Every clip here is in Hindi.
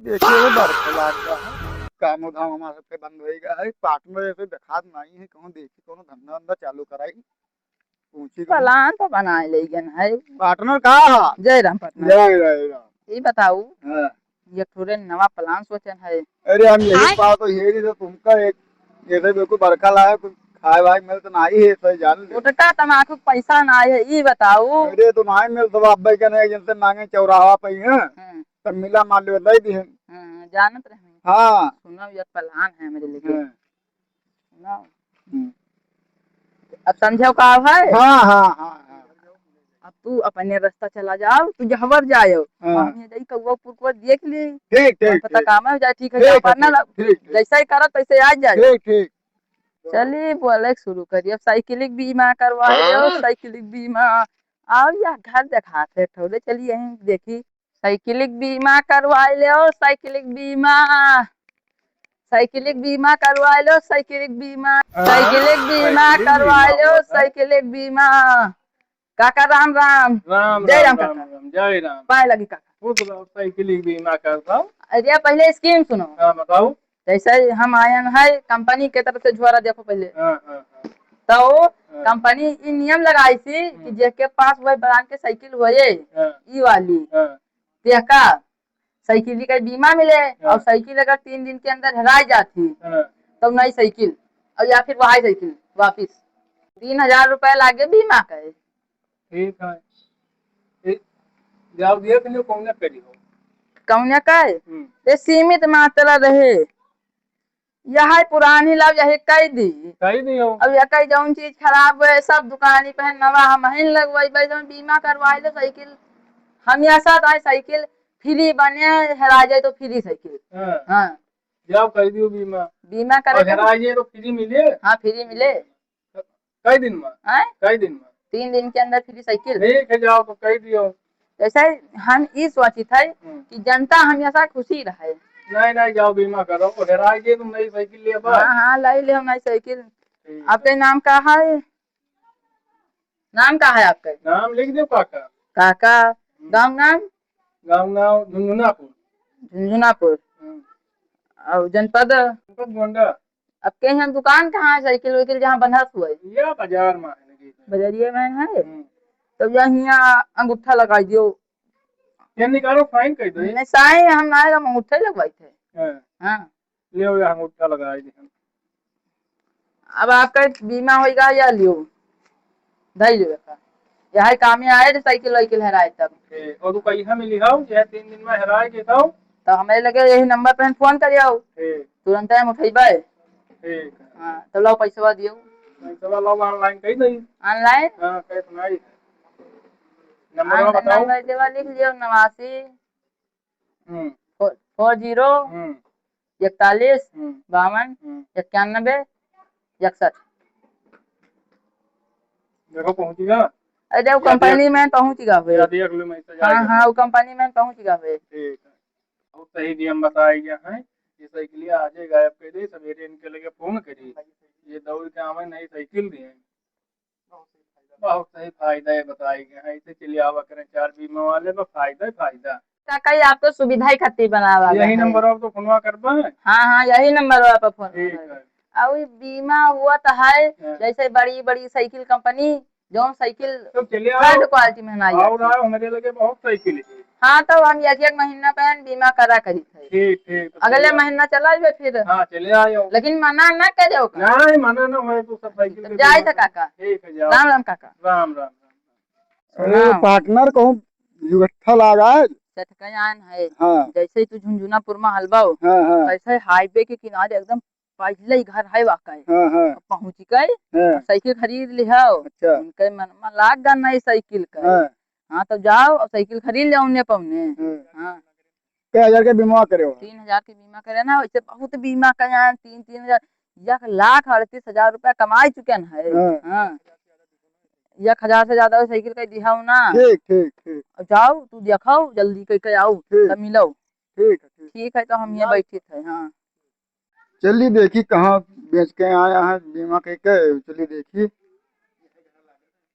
देखिए वो बरखे लाग गया है। काम धाम हमारा सबके बंद हो गया है। पार्टनर ऐसे दिखात नहीं है, कहूँ देखी कोनो धंधा वंधा चालू कराई पूछी कहूँ। प्लान तो बनाए लेकिन है। पार्टनर कहाँ? जय राम पार्टनर। जय जय राम। ये बताऊ, हाँ। ये थोड़े नवा प्लान सोचन है। अरे हम यही बात तो यही तो तुमका एक जैसे बिल्कुल बरखा लाया कुछ खाए वाए मिल तो नहीं है, सही जान ले। गुटका तमाकू पैसा ना है, ये बताऊ। अरे तो नहीं मिल तो अब भाई कहने जिनसे मांगे चौराहा पे है हाँ, तब मिला मान लो दे दी है। हाँ, जानत रहे। हाँ। सुनो, ये प्लान है मेरे लिए। हाँ। सुनो, हम्म। अब समझो का है। हाँ हाँ हाँ हाँ। अब तू अपने रास्ता चला जाओ, तू जहवर जाओ। हाँ। हम ये जाई कौवा पुरकुआ देख ली। ठीक कौन ठीक पता ठीक काम है जाए। ठीक है, ठीक जा है पार्टनर। ठीक ठीक जैसा ही करो तैसे आ जाए। ठीक ठीक। चलिए बोले शुरू करिए। अब साइकिलिक बीमा करवा लो, साइकिलिक बीमा। आओ या घर दिखाते थोड़े, चलिए यहीं देखी। साइकिलिक बीमा करवा लो, साइकिलिक बीमा। साइकिलिक बीमा करवा लो, साइकिलिक बीमा। साइकिलिक बीमा करवा लो, साइकिलिक बीमा। काका राम राम। राम जय राम राम राम काका। राम जय राम। पाए लगी काका। वो तो साइकिल बीमा करता हूँ। अरे पहले स्कीम सुनो। हाँ बताओ। जैसे हम आयन है कंपनी के तरफ से झोरा, देखो पहले। हाँ हाँ हाँ। तो कंपनी ई नियम लगाई थी कि जेके पास वही ब्रांड के साइकिल हुए हाँ ई वाली हाँ तेका साइकिल का बीमा मिले। हाँ। और साइकिल अगर 3 दिन के अंदर हराई जाती हाँ। तो नई साइकिल, और या फिर वही साइकिल वापिस। 3000 रुपए लागे बीमा का। ठीक है। ठीक। जाओ देख लो कौन करी हो। कौन का ये सीमित मात्रा रहे। यह पुरानी लाभ यही कई दी। सही दियो। अब यह कई जौन चीज खराब है सब दुकानी पे नवा हम ही लगवाई बीमा करवाए लो साइकिल। हम ऐसा था साइकिल फ्री बने, हरा जाए तो फ्री साइकिल। हाँ। हाँ, जाओ कर दियो बीमा। बीमा और करे हरा जाए तो फ्री मिले। हाँ, फ्री मिले। कई दिन में? आए कई दिन में? 3 दिन के अंदर फ्री साइकिल। ठीक है, जाओ तो कह दियो। जैसे हम ये सोची थे कि जनता हमेशा खुशी रहे। नहीं नहीं, जाओ बीमा करो। और हरा जाए तुम नई साइकिल ले। हाँ हाँ, लाई ले हम नई साइकिल। आपके नाम का है? नाम का है आपका? नाम लिख दो काका। काका। गाँव नाम? गाँव नाम झुंझुनापुर। झुंझुनापुर। और जनपद? गोंडा। अब के यहाँ दुकान कहाँ है साइकिल वाइकिल जहाँ बंधा हुआ है? या बाजार में है। बजरिया में है। तो यहाँ अंगूठा लगा दियो। ये निकालो फाइन कर दो। नहीं साई हम आएगा अंगूठा लगवाई थे। हाँ, ले आओ अंगूठा लगा दे। अब आपका बीमा होगा या लियो धई लो का। यह काम में आए साइकिल वाइकिल हराए तब। और तू पैसा में लिखाओ यह 3 दिन में हराए के तो हमें लगे यही नंबर पे फोन करियो, तुरंत टाइम उठेबे। ठीक है। हाँ, तो लो पैसा दियो। पैसा लो ऑनलाइन कह दई। ऑनलाइन? हां कह सुनाई। नंबर बताओ। नंबर देवा लिख लियो 89 हम्म 40 41 52 91 61। देखो पहुंचेगा। अरे वो कंपनी में पहुंचेगा वे। देख लो मैं तो हाँ हाँ, वो कंपनी में पहुंचेगा वे। ठीक है। बहुत सही नियम बताया गया है। ये साइकिल आ जाएगा गायब कर दे, सवेरे इनके लगे फोन करी। ये दौड़ के हमें नई साइकिल दी है। बहुत सही फायदा है बताया गया है। ऐसे चलिए आवा करें 4 बीमा वाले में फायदा ही फायदा। काका ये आपको सुविधा ही खातिर बनावा यही नंबर आप तो फोनवा करबा है। हाँ हाँ, यही नंबर पर फोन। ठीक है। और ये बीमा हुआ तो है जैसे बड़ी बड़ी साइकिल कंपनी जो साइकिल तो चलिए थर्ड क्वालिटी में ना आओ मेरे लगे बहुत साइकिल है। हाँ, तो हम एक महीना पहले बीमा करा करी थे। ठीक ठीक। अगले महीना चला जाए फिर। हाँ चले आओ। लेकिन मना न करो। नहीं मना ना हो तो सब साइकिल जाए था काका। ठीक है, जाओ। राम राम काका। राम राम। अरे पार्टनर कहूँ युगत्था लगा है। चटकयान है। हाँ। जैसे तू झुंझुनापुर में हलवाओ हाँ हाँ वैसे हाईवे के किनारे एकदम पहले ही घर है वाकई। हाँ हाँ पहुँच गए, हाँ। साइकिल खरीद लिया। अच्छा। उनके मन में लाग गया नई साइकिल का। हाँ हाँ, तो जाओ और साइकिल खरीद ले उन्हें पौने। हाँ, क्या 1000 के बीमा करे हो? 3000 के बीमा करे ना। वैसे बहुत बीमा कया 3-3 हजार 1,38,000 रुपया कमाई चुके है। हाँ, 1,000 से ज्यादा साइकिल का दिखाओ ना। ठीक ठीक ठीक। जाओ तू दिखाओ जल्दी करके आओ तब मिलो। ठीक है ठीक है, तो हम ये बैठे थे। हाँ, चलिए देखी कहाँ बेच के आया है बीमा के चलिए देखिए।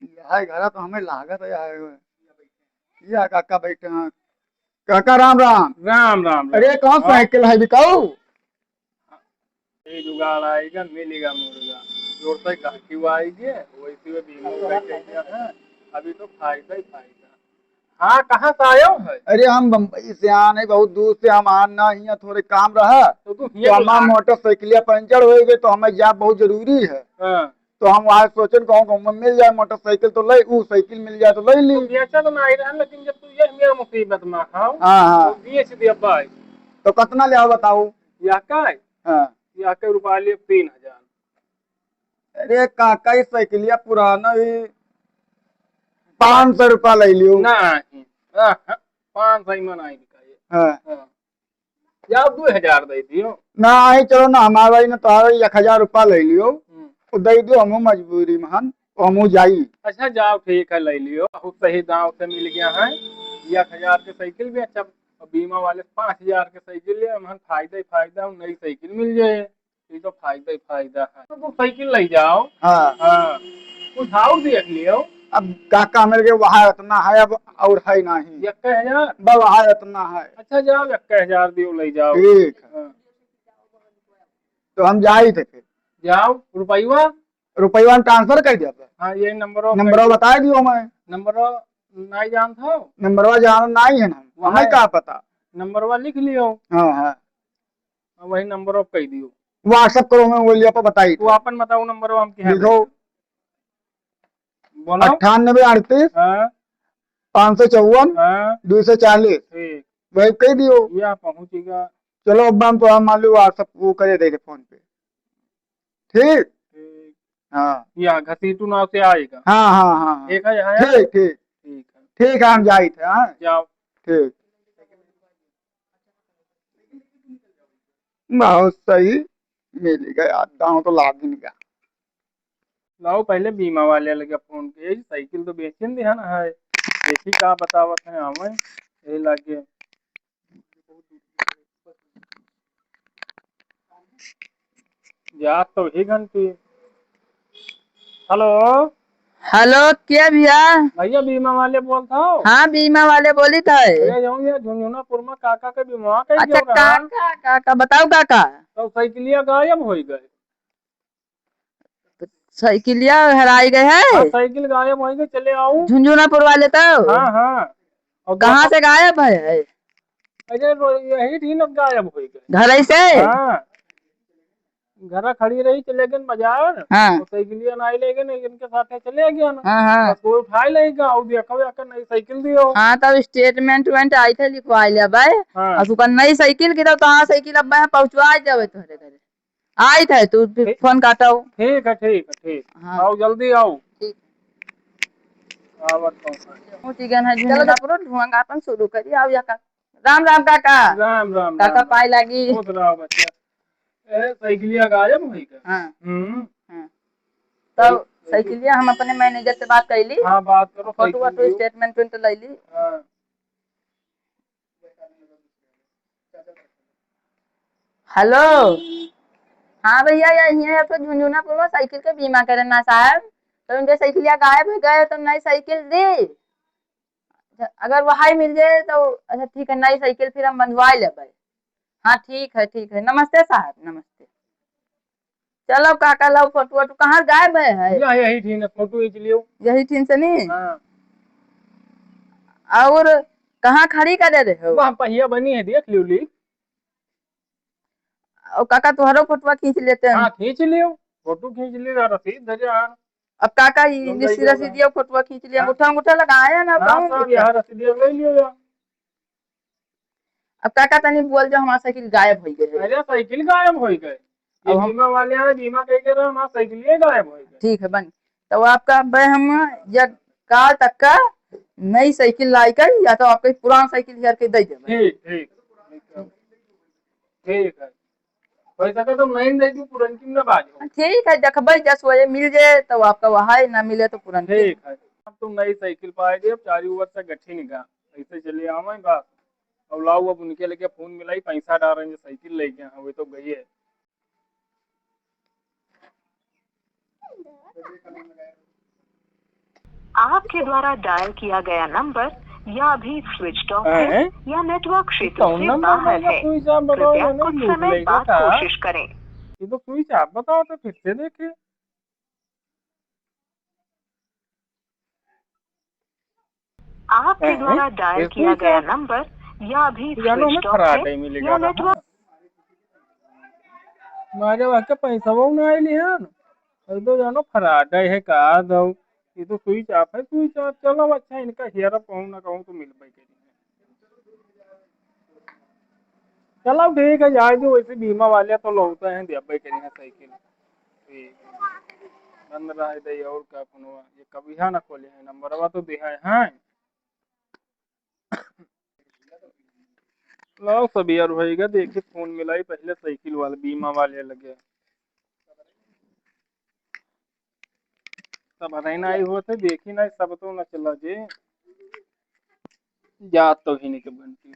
यह घर तो हमें लागत है। यह काका बैठे हैं। काका राम राम। राम राम। अरे कौन हाँ, साइकिल है बिकाऊ? ये जुगाड़ आएगा, मिलेगा मुर्गा। जोर से घाटी आएगी, वैसे में बीमा उगाई है। अभी तो फायदा ही फायदा। हाँ, कहाँ से आयो है? अरे हम बम्बई से आने, बहुत दूर से हम आना ही थोड़े काम रहा तो तू तो हमारा मोटरसाइकिलिया पंचर हो गए तो हमें जा बहुत जरूरी है। हाँ, तो हम वहाँ सोचन कहूँ में मिल जाए मोटरसाइकिल तो ले, वो साइकिल मिल जाए तो ले ली। तो बेचा तो नहीं रहा, लेकिन जब तू ये मेरा मुसीबत में खाओ हाँ तो हाँ, बेच दिया भाई। तो कितना ले आओ बताओ? या का है? हाँ। या के रुपया लिए 3000। अरे काका ये साइकिलिया पुराना ही 500 रुपया ले लियो। नहीं, 500 में नहीं बिकाए। हाँ। हाँ, या 2000 दे दियो। ना आई चलो ना हमारा ही ना तुम्हारा 1000 रुपया ले लियो, तो दे दो, हमू मजबूरी में हन तो हमू जाई। अच्छा जाओ, ठीक है, ले लियो। बहुत सही दाम से मिल गया है। 1000 के साइकिल भी अच्छा। और बीमा वाले 5000 के साइकिल ले, हम फायदा ही फायदा, नई साइकिल मिल जाए। ये तो फायदा ही फायदा है, तो वो साइकिल ले जाओ। हाँ। हाँ, कुछ और देख लियो। अब काका मेरे के वहाँ इतना है, अब और है नहीं। 1000। बस वहाँ इतना है। अच्छा जाओ, 1000 दियो, ले जाओ। ठीक है, हाँ, तो हम जाई थे फिर। जाओ, रुपया। रुपया ट्रांसफर कर दिया था। हाँ, ये नंबर नंबर बता दियो मैं। नंबर नहीं जानता हो? नंबरवा जाना नहीं है ना, हमें क्या पता। नंबर लिख लियो। हाँ हाँ, वही नंबर कह दियो। व्हाट्सएप करो, मैं बोलिए पर बताई तू अपन बताओ नंबर हम क्या लिखो। बोलो। 98 38 हाँ 554 हाँ, 240, ठीक। वही कह दियो। या पहुंचेगा। चलो अब हम तो हम मान लो व्हाट्सएप वो करे देंगे फोन पे। ठीक। ठीक। हाँ या घसीटू नाव से आएगा। हाँ हाँ हाँ, ठीक है, आया? ठीक ठीक ठीक है, ठीक है, हम जाई थे। हाँ जाओ। ठीक, बहुत सही मिल गया, दाम तो लाभ भी नहीं गया। लाओ, पहले बीमा वाले लगे फोन के, साइकिल तो बेचन दिया ना है। देखी का बतावत है हमें, यही लगे। जा तो ही घंटी। हेलो हेलो, क्या भैया? भैया, बीमा वाले बोलता हो? हाँ, बीमा वाले बोली थे। भैया जाऊँ ये झुंझुनापुर में काका के बीमा कही अच्छा, गयो रहा। काका काका बताओ काका। तो साइकिलिया गायब हो गए। साइकिलिया हराई गए हाँ, है साइकिल गायब हो गई, चले आओ। झुंझुनापुर वाले तो। हाँ हाँ। और कहाँ से गायब है? अरे यही थी ना, गायब हो गए। घर ही से? हाँ, घर खड़ी रही, चले गए बाजार। हाँ और साइकिलिया नहीं ले गए, इनके साथ चले गया ना। हाँ हाँ बस कोई उठा लेगा और देखो या नई साइकिल दियो। हाँ, तब स्टेटमेंट वेंट आई थे, लिखवा लिया भाई। हाँ, और तू नई साइकिल की तो हाँ, साइकिल अब मैं पहुंचवा जावे तुम्हारे घरे। आई थे तू फिर फोन काटा हो। ठीक है, ठीक है, ठीक। हाँ आओ, जल्दी आओ। ठीक। आवत हूँ। पहुंची गए हैं झुंझुनापुर, ढुआंगा अपन शुरू करिए। आओ या का। राम राम काका। राम राम काका राम। पाई लगी। खुश रहो बच्चा। साइकिलिया गायब हो गई। हाँ हम्म। तब साइकिलिया हम अपने मैनेजर से बात कर ली। हाँ, बात करो, फोटो साइकिल वोटो दियो। स्टेटमेंट वेंट ले ली। हाँ। हेलो। हाँ भैया, यही है तो झुंझुनापुर में साइकिल का बीमा करना साहब। तो उनके साइकिलिया गायब हो गए तो नई साइकिल दी। अगर वहां मिल जाए तो अच्छा ठीक है, नई साइकिल फिर हम बंधवा लेबै। हाँ ठीक है, ठीक है, नमस्ते साहब, नमस्ते। चलो काका, लो फोटो वोटो कहाँ गायब है? यही थी ना, फोटो खींच लियो। यही ठीक से नहीं। हाँ, और कहाँ खड़ी कर रहे हो? वहाँ पहिया बनी है, देख लियो ली। और काका तुम्हारो फोटो खींच लेते हैं। हाँ, खींच लियो, फोटो खींच लियो, रसीद धरे यार। अब काका तुम ले जाओ। रसीदिया फोटो खींच लिया, हाँ। अंगूठा अंगूठा लगाया ना हाँ, पाऊँ सब दिखता। यहाँ रसीद ले लियो यार। अब काका तनी बोल जो हमारा साइकिल गायब हो गई है। अरे साइकिल गायब हो गए। ये अब हम बीमा वाले हैं, बीमा कह के रहे, हमारा साइकिल ही गायब हो गए। ठीक है बन। तो आपका भाई हम या काल तक का नई साइकिल लाई कर या तो आपके पुराना साइकिल यार के दे देंगे। ठीक ठीक ठीक है। हो सके तो नहीं दे दूँ, पुरनकी में बाजो। ठीक है, देखबे जस वजह मिल जाए तो आपका वहाँ ना मिले तो पुरान के। ठीक है। अब तुम नई साइकिल पाएगी, अब चारी ओवर से गट्ठी निकाल। ऐसे चले आवे बात। अब लाओ, अब उनके लेके फोन मिलाई, पैसा डालेंगे, साइकिल लेके हाँ, वो तो गई है। आपके द्वारा डायल किया गया नंबर या अभी स्विच ऑफ है हैं? या नेटवर्क क्षेत्र कौन से नंबर बाहर भैया है, स्विच ऑफ बताओ, कृपया या नहीं कुछ लूट समय लेगा बाद का? कोशिश करें। ये तो स्विच ऑफ बताओ, तो फिर से देखे। आपके द्वारा डायल फिर किया स्विच गया ऑफ। नंबर या अभी तो जानो हमें स्विच ऑफ है फराटे मिलेगा या रहा। नेटवर्क मारे वाके पैसा वो ना आइली हन। और तो जानो फराटे है का दो। ये तो स्विच ऑफ है, स्विच ऑफ। चलो अच्छा, इनका हेरा कहूँ ना कहूँ तो मिल पाई। चलो ठीक है, जाए जो वैसे बीमा वाले तो लौटते हैं दिया भाई करेंगे साइकिल। ठीक बंद रहा दे और का फोनवा ये कभी है ना खोले है नंबरवा तो दिया है। लो सब यार होएगा, देखिए फोन मिलाई पहले साइकिल वाले बीमा वाले लगे सब रहना आई होते देखी ना सब तो ना चला जे जात तो ही नहीं के बनती।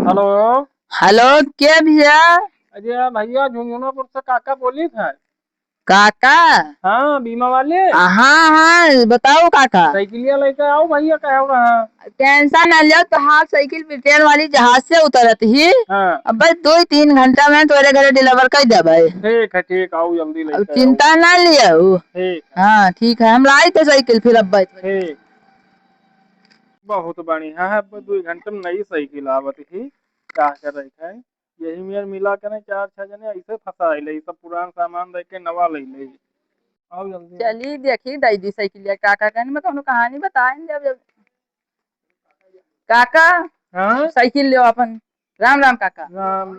हेलो हेलो, क्या भैया? अजय भैया झुंझुनापुर से काका बोली था। काका? हाँ बीमा वाले। हाँ हाँ, बताओ काका। साइकिलिया लेकर आओ भैया, कह रहा। टेंशन न लो, तो हाँ साइकिल ब्रिटेन वाली जहाज से उतरत ही। हाँ अब बस 2-3 घंटा में तोरे घरे डिलीवर कर देबै। ठीक आओ जल्दी अब लेकर आओ। चिंता ना लियो। ठीक है। हाँ ठीक है, हम लाई थे साइकिल फिर अब बैठ। ठीक बहुत बढ़िया है। अब 2 घंटे में नई साइकिल आवत ही क्या कर रही है। यही मेर मिला के ना 4-6 जने ऐसे फंसा ले, सब पुरान सामान दे के नवा ले आओ जल्दी। चली देखी दी साइकिल काका कहने में कौनो कहानी बताएंगे अब काका। हाँ साइकिल लो अपन। राम राम काका। राम।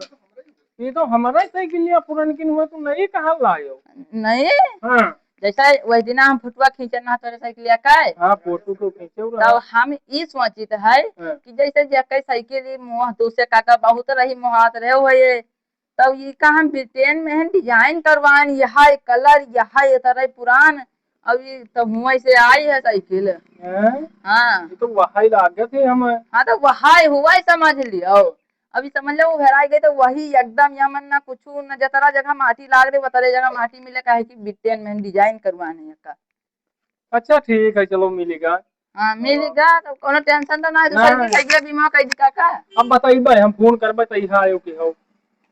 ये तो हमारा साइकिलिया पुरानकिन हुआ, तुम नहीं कहा लायो। नहीं, हाँ जैसा वही दिन हम फोटुआ खींचना तोरे साइकिल का। हाँ फोटो तो खींचे तब हम ई सोचित है हाँ। कि जैसे जके साइकिल मुँह दूसरे काका बहुत रही मुहात रहे हुए, तब ये का हम ब्रिटेन में डिजाइन करवान, यह कलर यह तरह पुरान। अब ये तो मुँह से आई है साइकिल। हाँ ये तो वही लागत है हम। हाँ, तो वही हुआ ही समझ लियो। अभी समझ लो वो घेराई गई तो वही एकदम यमन ना कुछ न जतरा जगह माटी लाग रही बतरे जगह माटी मिले काहे कि ब्रिटेन में डिजाइन करवाने है का। अच्छा ठीक है, चलो मिलेगा। हाँ मिलेगा, तो कोनो टेंशन तो ना है। तो नहीं। साइकिल बीमा कर दी काका। अब बताइए हम फोन करबे तो आयो के हो।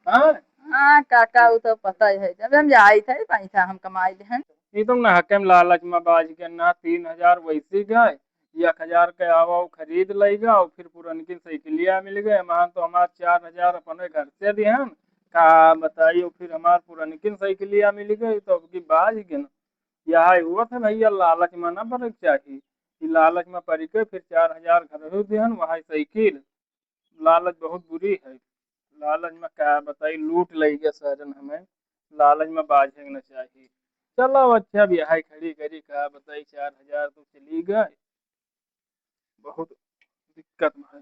हाँ हाँ काका वो तो पता ही है, जब हम जाई थे पैसा हम कमाई हैं। ये तो ना हकम लालच में बाज के ना 3,000 वैसी गए, 1,000 के आवा खरीद लेगा और फिर पुरनकी साइकिलिया मिल गए। मान तो हमार 4,000 अपने घर से दिहन का बताइयो, फिर हमार पुरनकी साइकिलिया मिल गई तो अब की बाज गए ना। यह हुआ था भैया, लालच में ना पड़े चाहिए। कि लालच में पड़ के फिर 4,000 घर दिहन वहाँ साइकिल। लालच बहुत बुरी है। लालच में क्या बताई लूट लेगा सजन हमें। लालच में बाझे न चाहिए। चलो अच्छा भी है, खड़ी करी कहा बताई 4,000 तो चली गए। बहुत दिक्कत में है।